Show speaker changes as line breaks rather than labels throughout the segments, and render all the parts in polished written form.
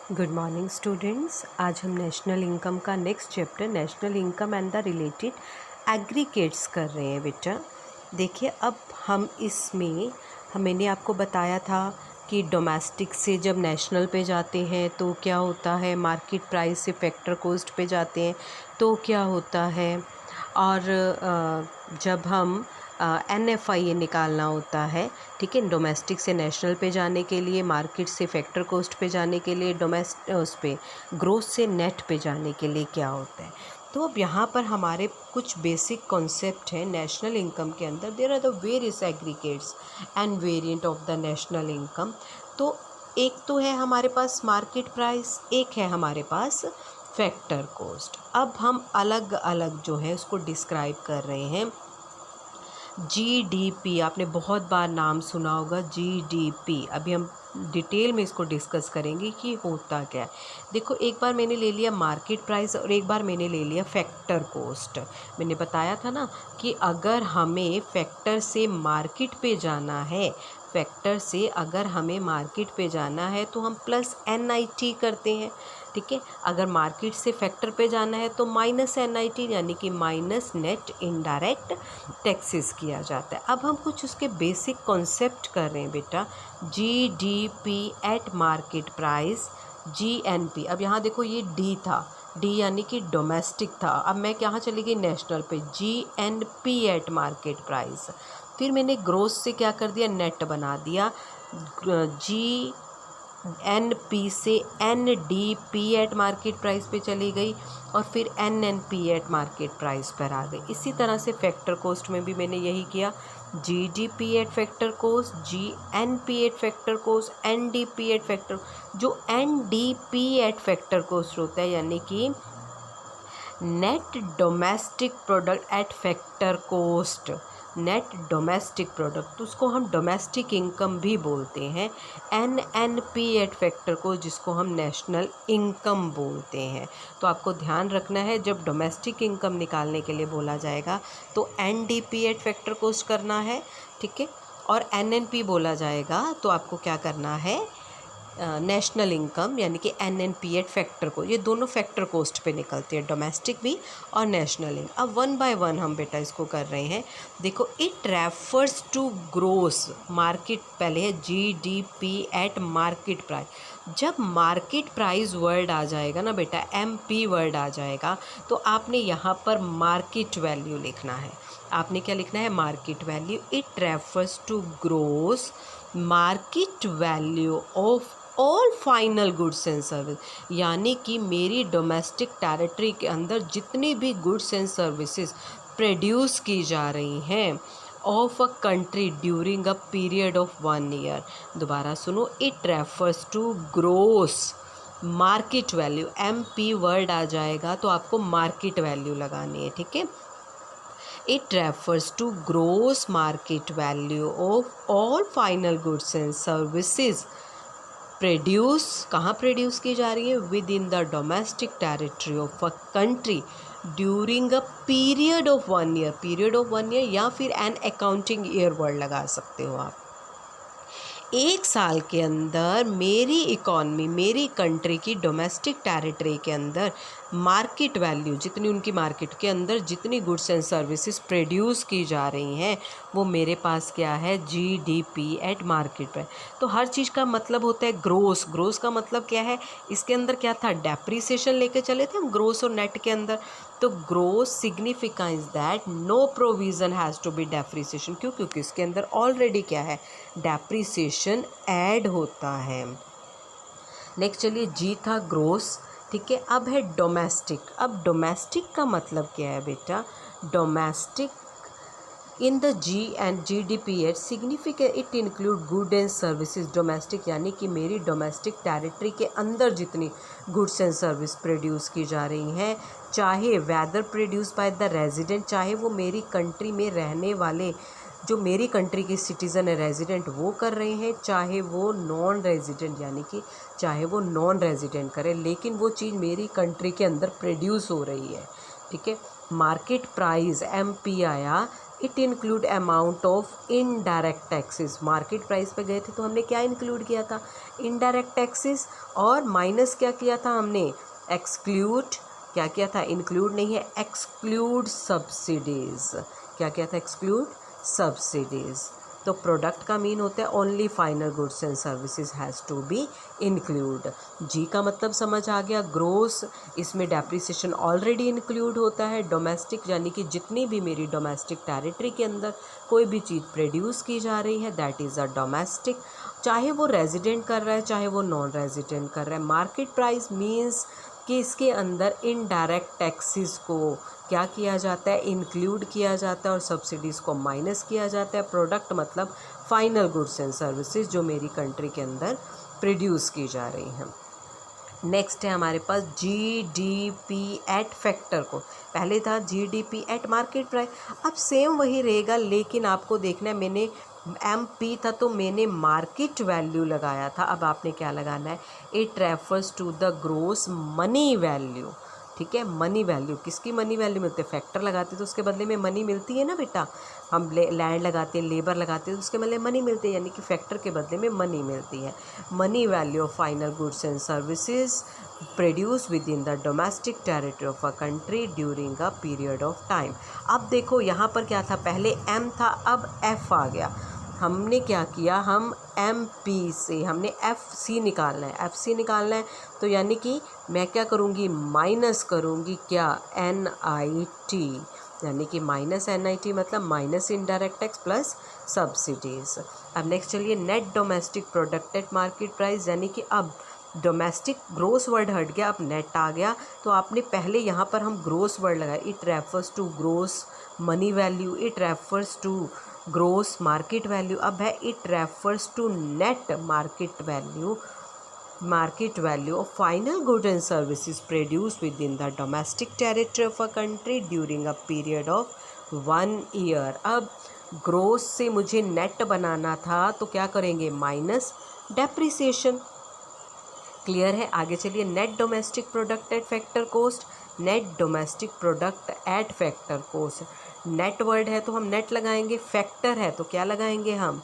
Good morning students. आज हम national income का next chapter national income and the related aggregates कर रहे हैं बेटा। देखिए, अब हम इसमें मैंने आपको बताया था कि डोमेस्टिक से जब नेशनल पे जाते हैं तो क्या होता है, मार्केट प्राइस से फैक्टर कॉस्ट पे जाते हैं तो क्या होता है, और जब हम NFIA निकालना होता है, ठीक है, डोमेस्टिक से नेशनल पे जाने के लिए, मार्केट से फैक्टर कॉस्ट पे जाने के लिए, उस पे ग्रोथ से नेट पे जाने के लिए क्या होता है। तो अब यहाँ पर हमारे कुछ बेसिक कॉन्सेप्ट हैं नेशनल इनकम के अंदर। There are the various aggregates and variant of the national income. तो एक तो है हमारे पास मार्केट प्राइस, एक है हमारे पास फैक्टर कॉस्ट। अब हम अलग अलग जो है उसको डिस्क्राइब कर रहे हैं। GDP आपने बहुत बार नाम सुना होगा, GDP। अभी हम डिटेल में इसको डिस्कस करेंगे कि होता क्या है। देखो, एक बार मैंने ले लिया मार्केट प्राइस और एक बार मैंने ले लिया फैक्टर कॉस्ट। मैंने बताया था ना कि अगर हमें फैक्टर से मार्केट पे जाना है, फैक्टर से अगर हमें मार्केट पे जाना है तो हम प्लस NIT करते हैं, ठीक है। अगर मार्केट से फैक्टर पे जाना है तो माइनस NIT यानी कि माइनस नेट इनडायरेक्ट टैक्सेस किया जाता है। अब हम कुछ उसके बेसिक कॉन्सेप्ट कर रहे हैं बेटा। GDP at market price, GNP। अब यहाँ देखो, ये D था, D यानी कि डोमेस्टिक था। अब मैं यहाँ चली गई नेशनल पे, GNP एट मार्केट प्राइस। फिर मैंने ग्रोस से क्या कर दिया, नेट बना दिया। GNP से NDP एट मार्केट प्राइस पे चली गई और फिर NNP एट मार्केट प्राइस पर आ गई। इसी तरह से फैक्टर कॉस्ट में भी मैंने यही किया। GDP eight factor cost, GNP at factor cost, NDP eight factor. जो NDP एट फैक्टर कॉस्ट होता है यानी कि net domestic product at factor cost, net domestic product, तो उसको हम डोमेस्टिक इनकम भी बोलते हैं। NNP एट फैक्टर को, जिसको हम नेशनल इनकम बोलते हैं। तो आपको ध्यान रखना है, जब डोमेस्टिक इनकम निकालने के लिए बोला जाएगा तो NDP एट फैक्टर कॉस्ट करना है, ठीक है। और NNP बोला जाएगा तो आपको क्या करना है, नेशनल इनकम यानी कि NNP एट फैक्टर को। ये दोनों फैक्टर कोस्ट पे निकलती है, डोमेस्टिक भी और नेशनल इनकम। अब वन बाय वन हम बेटा इसको कर रहे हैं। देखो, it refers to gross market, पहले है GDP एट मार्केट प्राइस। जब मार्केट प्राइस वर्ड आ जाएगा ना बेटा, MP वर्ड आ जाएगा, तो आपने यहाँ पर मार्केट वैल्यू लिखना है। आपने क्या लिखना है, market value. It refers to gross market value of all final goods and service, यानी कि मेरी डोमेस्टिक टेरिटरी के अंदर जितनी भी गुड्स एंड सर्विसेज प्रोड्यूस की जा रही हैं of a country during a period of 1 year. दोबारा सुनो, it refers to gross market value. MP word आ जाएगा तो आपको मार्केट वैल्यू लगानी है, ठीक है। It refers to gross market value of all final goods and services produce, कहाँ प्रोड्यूस की जा रही है, with in the domestic territory of a country during a period of 1 year, period of 1 year, या फिर एन अकाउंटिंग ईयर वर्ड लगा सकते हो आप। एक साल के अंदर मेरी इकॉनमी, मेरी कंट्री की डोमेस्टिक टेरिटरी के अंदर मार्केट वैल्यू, जितनी उनकी मार्केट के अंदर जितनी गुड्स एंड सर्विसेज प्रोड्यूस की जा रही हैं, वो मेरे पास क्या है, GDP एट मार्केट प्राइस। तो हर चीज़ का मतलब होता है ग्रोस। ग्रोस का मतलब क्या है, इसके अंदर क्या था, डेप्रिसिएशन लेके चले थे हम ग्रोस और नेट के अंदर। तो gross significance that no provision has to be depreciation. क्यों? क्योंकि इसके अंदर ऑलरेडी क्या है, डेप्रिसिएशन ऐड होता है। नेक्स्ट चलिए, G था ग्रोस, ठीक है। अब है डोमेस्टिक। अब डोमेस्टिक का मतलब क्या है बेटा, domestic in the GDP at significant it include good and services domestic, यानी कि मेरी डोमेस्टिक टेरिटरी के अंदर जितनी गुड्स एंड सर्विस प्रोड्यूस की जा रही हैं, चाहे whether produce by the resident, चाहे वो मेरी कंट्री में रहने वाले, जो मेरी कंट्री के सिटीज़न है, रेजिडेंट, वो कर रहे हैं, चाहे वो नॉन रेजिडेंट, यानी कि चाहे वो नॉन रेजिडेंट करे, लेकिन वो चीज़ मेरी कंट्री के अंदर प्रोड्यूस हो रही है, ठीक है। मार्केट प्राइस MP आया it include amount of indirect taxes. Market price पे गए थे तो हमने क्या इंक्लूड किया था, इनडायरेक्ट टैक्सेस, और माइनस क्या किया था हमने, एक्सक्लूड, क्या किया था, इंक्लूड नहीं है, एक्सक्लूड सब्सिडीज़। क्या किया था, एक्सक्लूड सब्सिडीज़। तो प्रोडक्ट का मीन होता है only final goods and services has to be include. G का मतलब समझ आ गया, ग्रोस, इसमें डेप्रिसिएशन ऑलरेडी इंक्लूड होता है। डोमेस्टिक यानी कि जितनी भी मेरी डोमेस्टिक टेरिटरी के अंदर कोई भी चीज़ प्रोड्यूस की जा रही है दैट इज़ अ डोमेस्टिक, चाहे वो रेजिडेंट कर रहा है चाहे वो नॉन रेजिडेंट कर रहा है। मार्केट प्राइस मीन्स कि इसके अंदर इनडायरेक्ट टैक्सेस को क्या किया जाता है, इंक्लूड किया जाता है, और सब्सिडीज़ को माइनस किया जाता है। प्रोडक्ट मतलब फाइनल गुड्स एंड सर्विसेज जो मेरी कंट्री के अंदर प्रोड्यूस की जा रही हैं। नेक्स्ट है हमारे पास जीडीपी एट फैक्टर को, पहले था जीडीपी एट मार्केट प्राइस, अब सेम वही रहेगा, लेकिन आपको देखना है मैंने एमपी था तो मैंने मार्केट वैल्यू लगाया था, अब आपने क्या लगाना है, it refers to the gross money value. ठीक है, मनी वैल्यू, किसकी मनी वैल्यू मिलती है, फैक्टर लगाते तो उसके बदले में मनी मिलती है ना बेटा, हम लैंड लगाते हैं, लेबर लगाते हैं तो उसके बदले मनी मिलती है, यानी कि फैक्टर के बदले में मनी मिलती है। Money value of final goods and services produce within the domestic territory of a country during a period of time. अब देखो यहाँ पर क्या था, पहले एम था अब एफ आ गया, हमने क्या किया, हम एम पी से हमने एफ सी निकालना है, एफ सी निकालना है तो यानी कि मैं क्या करूँगी, माइनस करूँगी क्या, एन आई टी, यानी कि माइनस एन आई टी मतलब minus indirect tax plus subsidies. अब नेक्स्ट चलिए, net domestic product at market price, यानी कि अब डोमेस्टिक ग्रोस वर्ड हट गया, अब नेट आ गया, तो आपने पहले यहाँ पर हम ग्रोस वर्ड लगाया, it refers to gross money value, it refers to gross market value, अब है it refers to net market value of final good and services produce within the domestic territory of a country during a period of 1 year. अब gross से मुझे net बनाना था तो क्या करेंगे, minus depreciation. Clear है, आगे चलिए, net domestic product at factor coast, net domestic product at factor coast, net word है तो हम नेट लगाएंगे, फैक्टर है तो क्या लगाएंगे हम,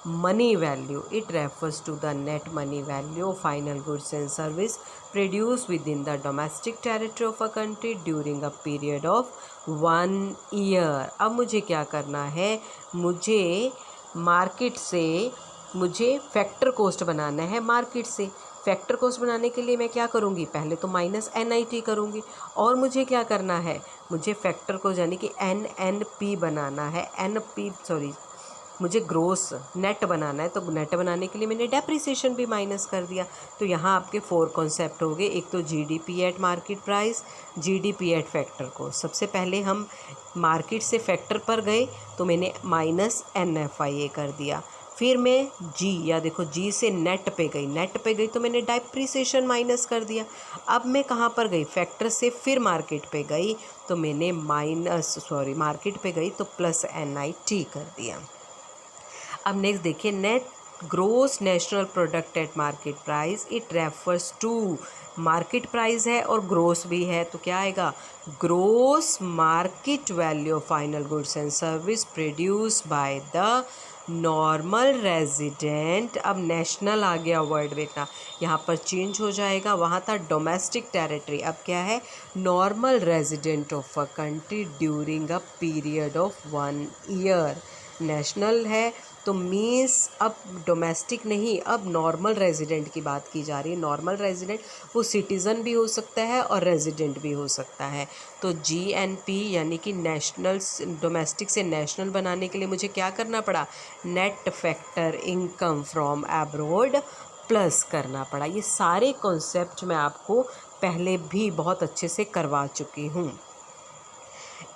money value, it refers to the net money value final goods and service produce within the domestic territory of a country during a period of 1 year. अब मुझे क्या करना है, मुझे मार्केट से मुझे फैक्टर कोस्ट बनाना है, मार्केट से फैक्टर कोस्ट बनाने के लिए मैं क्या करूँगी, पहले तो माइनस एन आई टी करूँगी, और मुझे क्या करना है, मुझे फैक्टर को यानी कि एन एन पी बनाना है, एन पी सॉरी मुझे ग्रोस नेट बनाना है, तो नेट बनाने के लिए मैंने डेप्रिसिएशन भी माइनस कर दिया। तो यहाँ आपके 4 कॉन्सेप्ट हो गए, एक तो GDP at market price, GDP at factor को। सबसे पहले हम मार्केट से फैक्टर पर गए तो मैंने माइनस एन एफ आई ए कर दिया, फिर मैं जी या देखो जी से नेट पे गई, नेट पे गई तो मैंने डेप्रिसिएशन माइनस कर दिया। अब मैं कहाँ पर गई, फैक्टर से फिर मार्केट पे गई तो मैंने मार्केट पे गई तो प्लस एन आई टी कर दिया। अब नेक्स्ट देखिए, net gross national product at market price, it refers to market price है और ग्रोस भी है तो क्या आएगा, gross market value of final goods and service produce by the normal resident. अब नेशनल आ गया वर्ड, बेटा यहाँ पर चेंज हो जाएगा, वहाँ था डोमेस्टिक टेरिटरी, अब क्या है, normal resident of a country during a period of 1 year. National है तो मीन्स अब डोमेस्टिक नहीं, अब नॉर्मल रेजिडेंट की बात की जा रही है। नॉर्मल रेजिडेंट वो सिटीज़न भी हो सकता है और रेजिडेंट भी हो सकता है। तो जीएनपी यानी कि नेशनल, डोमेस्टिक से नेशनल बनाने के लिए मुझे क्या करना पड़ा, net factor income from abroad plus करना पड़ा। ये सारे कॉन्सेप्ट मैं आपको पहले भी बहुत अच्छे से करवा चुकी हूँ।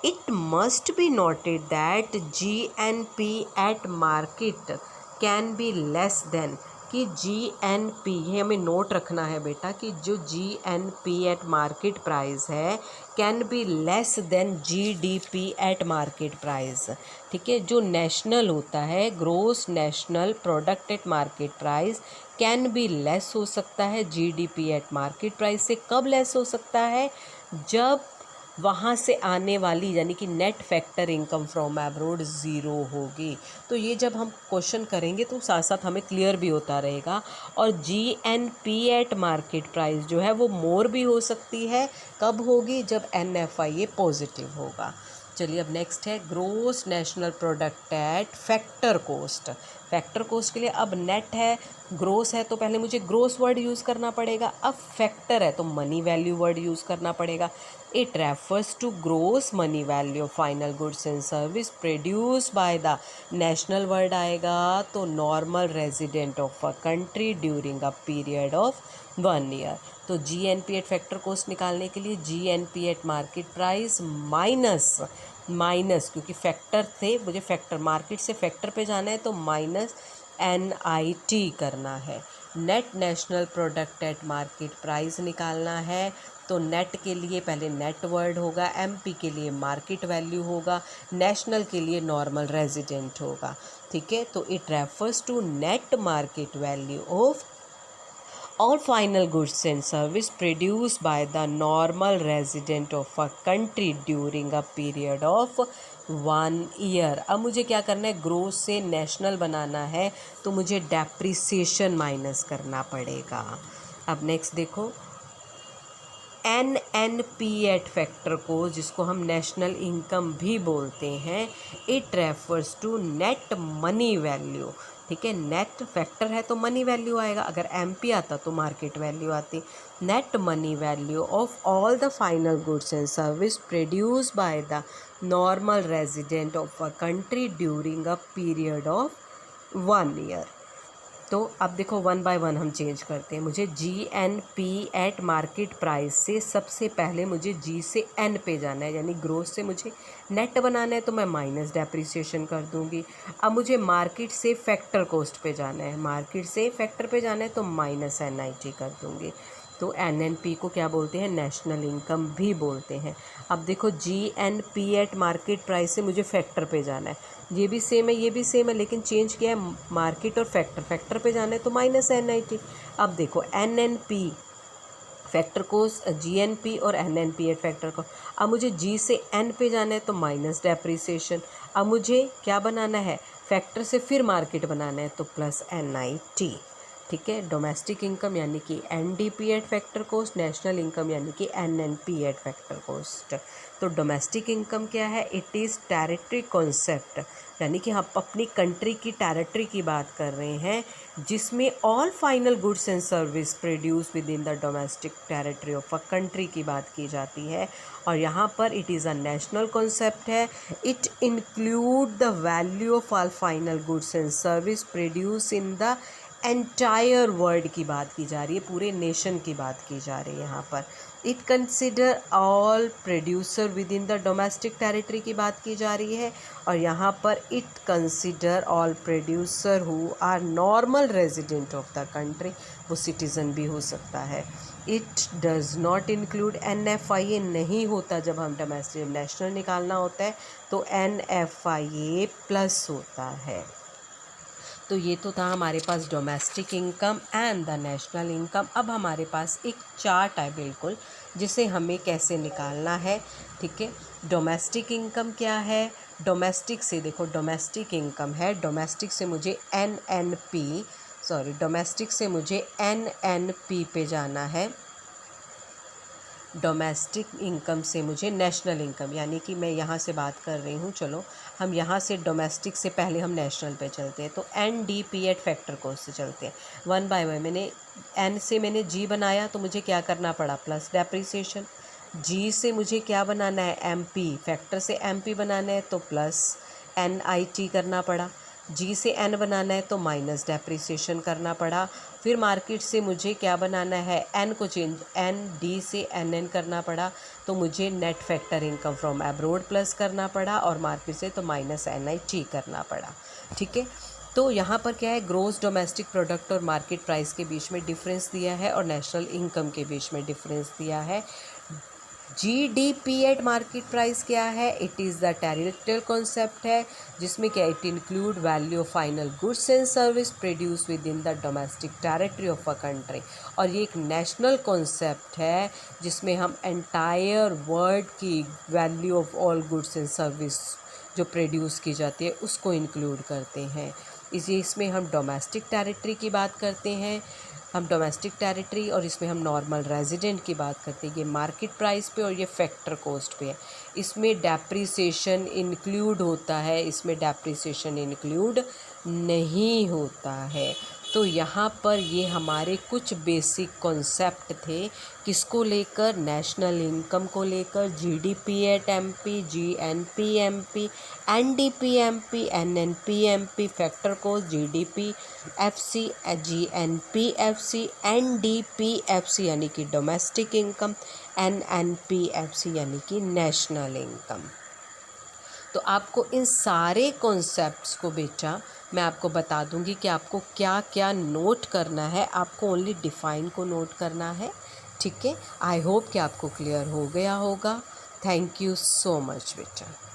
It must be noted that GNP at market can be less than, कि GNP, ये हमें नोट रखना है बेटा कि जो GNP एट मार्केट प्राइस है can be less than GDP at market price. ठीक है, जो नेशनल होता है gross national product at market price can be less हो सकता है GDP एट मार्केट प्राइस से। कब लेस हो सकता है, जब वहाँ से आने वाली यानी कि net factor income from abroad zero होगी। तो ये जब हम क्वेश्चन करेंगे तो साथ साथ हमें क्लियर भी होता रहेगा। और GNP एट मार्केट प्राइस जो है वो मोर भी हो सकती है, कब होगी, जब NFIA पॉजिटिव होगा। चलिए अब नेक्स्ट है gross national product at factor cost. Factor cost के लिए अब नेट है, ग्रोस है तो पहले मुझे ग्रोस वर्ड यूज़ करना पड़ेगा, अब फैक्टर है तो मनी वैल्यू वर्ड यूज़ करना पड़ेगा। It refers to gross money value final goods and service produce by the national word आएगा तो normal resident of a country during a period of 1 year. तो GNP एट फैक्टर कोस्ट निकालने के लिए GNP at market price minus क्योंकि factor थे, मुझे factor market से फैक्टर पे जाना है तो माइनस NIT करना है। Net national product at market price निकालना है तो नेट के लिए पहले नेट वर्ड होगा, MP के लिए मार्केट वैल्यू होगा, नेशनल के लिए नॉर्मल रेजिडेंट होगा। ठीक है, तो it refers to net market value of all final goods and service produced by the normal resident of a country during a period of 1 year। अब मुझे क्या करना है, ग्रोस से नेशनल बनाना है तो मुझे डेप्रिसिएशन माइनस करना पड़ेगा। अब नेक्स्ट देखो NNP एट फैक्टर को, जिसको हम नेशनल इनकम भी बोलते हैं, it refers to net money value. ठीक है, नेट फैक्टर है तो मनी वैल्यू आएगा, अगर MP आता तो मार्केट वैल्यू आती। Net money value of all the final goods and service produce by the normal resident of a country during a period of 1 year. तो अब देखो 1 बाय 1 हम चेंज करते हैं। मुझे GNP एट मार्केट प्राइस से सबसे पहले मुझे G से N पे जाना है, यानी ग्रोस से मुझे नेट बनाना है तो मैं माइनस डेप्रिसिएशन कर दूंगी। अब मुझे मार्केट से फैक्टर कोस्ट पे जाना है, मार्केट से फैक्टर पे जाना है तो माइनस NIT कर दूंगी। तो NNP को क्या बोलते हैं, नेशनल इनकम भी बोलते हैं। अब देखो GNP एट मार्केट प्राइस से मुझे फैक्टर पे जाना है, ये भी सेम है ये भी सेम है, लेकिन चेंज किया है मार्केट और फैक्टर पे जाना है तो माइनस NIT। अब देखो NNP फैक्टर को, GNP और NNP एट फैक्टर को, अब मुझे G से N पे जाना है तो माइनस डेप्रिसिएशन। अब मुझे क्या बनाना है, फैक्टर से फिर मार्केट बनाना है तो प्लस NIT। ठीक है, डोमेस्टिक इनकम यानी कि NDP eight factor coast, national income यानी कि NNP एट फैक्टर कोस्ट। तो डोमेस्टिक इनकम क्या है, इट इज़ टेरिटरी कॉन्सेप्ट, यानी कि हम अपनी कंट्री की टेरिटरी की बात कर रहे हैं जिसमें all final goods and service produce within the domestic territory of a country की बात की जाती है। और यहाँ पर it is a national concept है। It include the value of all final goods and service produce in the entire world की बात की जा रही है, पूरे नेशन की बात की जा रही है यहाँ पर। It consider all producer within the domestic territory की बात की जा रही है। और यहाँ पर it consider all producer who are normal resident of the country, वो सिटीज़न भी हो सकता है। It does not include NFIA, नहीं होता जब हम डोमेस्टिक नेशनल निकालना होता है तो NFIA प्लस होता है। तो ये तो था हमारे पास domestic income and the national income. अब हमारे पास एक चार्ट है बिल्कुल, जिसे हमें कैसे निकालना है। ठीक है, डोमेस्टिक इनकम क्या है, डोमेस्टिक से देखो डोमेस्टिक इनकम है, डोमेस्टिक से मुझे डोमेस्टिक से मुझे NNP पे जाना है, डोमेस्टिक इनकम से मुझे नेशनल इनकम, यानी कि मैं यहाँ से बात कर रही हूँ, चलो हम यहाँ से डोमेस्टिक से पहले हम नेशनल पे चलते हैं, तो NDP एट फैक्टर कोस्ट से चलते हैं। 1 बाय 1 मैंने N से मैंने G बनाया तो मुझे क्या करना पड़ा, प्लस डेप्रिसिएशन। G से मुझे क्या बनाना है, MP, फैक्टर से MP बनाना है तो प्लस NIT करना पड़ा। G से N बनाना है तो माइनस डेप्रिसिएशन करना पड़ा। फिर मार्केट से मुझे क्या बनाना है, N को चेंज ND से NN करना पड़ा तो मुझे net factor income from abroad plus करना पड़ा, और मार्केट से तो माइनस NIT करना पड़ा। ठीक है, तो यहाँ पर क्या है, ग्रोस डोमेस्टिक प्रोडक्ट और मार्केट प्राइस के बीच में डिफरेंस दिया है और नेशनल इनकम के बीच में डिफरेंस दिया है। GDP एट मार्केट प्राइस क्या है? It is the territorial concept है, जिसमें क्या it include value of final goods and service produce within the domestic territory of a country. और ये एक नेशनल कॉन्सेप्ट है जिसमें हम एंटायर वर्ल्ड की value of all goods and service जो प्रोड्यूस की जाती है उसको इंक्लूड करते हैं। इसमें हम डोमेस्टिक टेरिटरी की बात करते हैं, हम डोमेस्टिक टेरिटरी, और इसमें हम नॉर्मल रेजिडेंट की बात करते हैं। ये मार्केट प्राइस पे और ये फैक्टर कॉस्ट पे है। इसमें डेप्रिसिएशन इंक्लूड होता है, इसमें डेप्रिसिएशन इंक्लूड नहीं होता है। तो यहाँ पर ये हमारे कुछ बेसिक कॉन्सेप्ट थे, किसको लेकर? नेशनल इनकम को लेकर, GDP at MP, GNP MP, NDP MP, NNP MP, factor cost, GDP FC, GNP FC, NDP FC यानी कि डोमेस्टिक इनकम, एनएनपी एफसी यानी कि नेशनल इनकम। तो आपको इन सारे कॉन्सेप्ट्स को बेटा मैं आपको बता दूंगी कि आपको क्या क्या नोट करना है। आपको ओनली डिफाइन को नोट करना है, ठीक है। आई होप कि आपको क्लियर हो गया होगा। थैंक यू सो मच बेटा।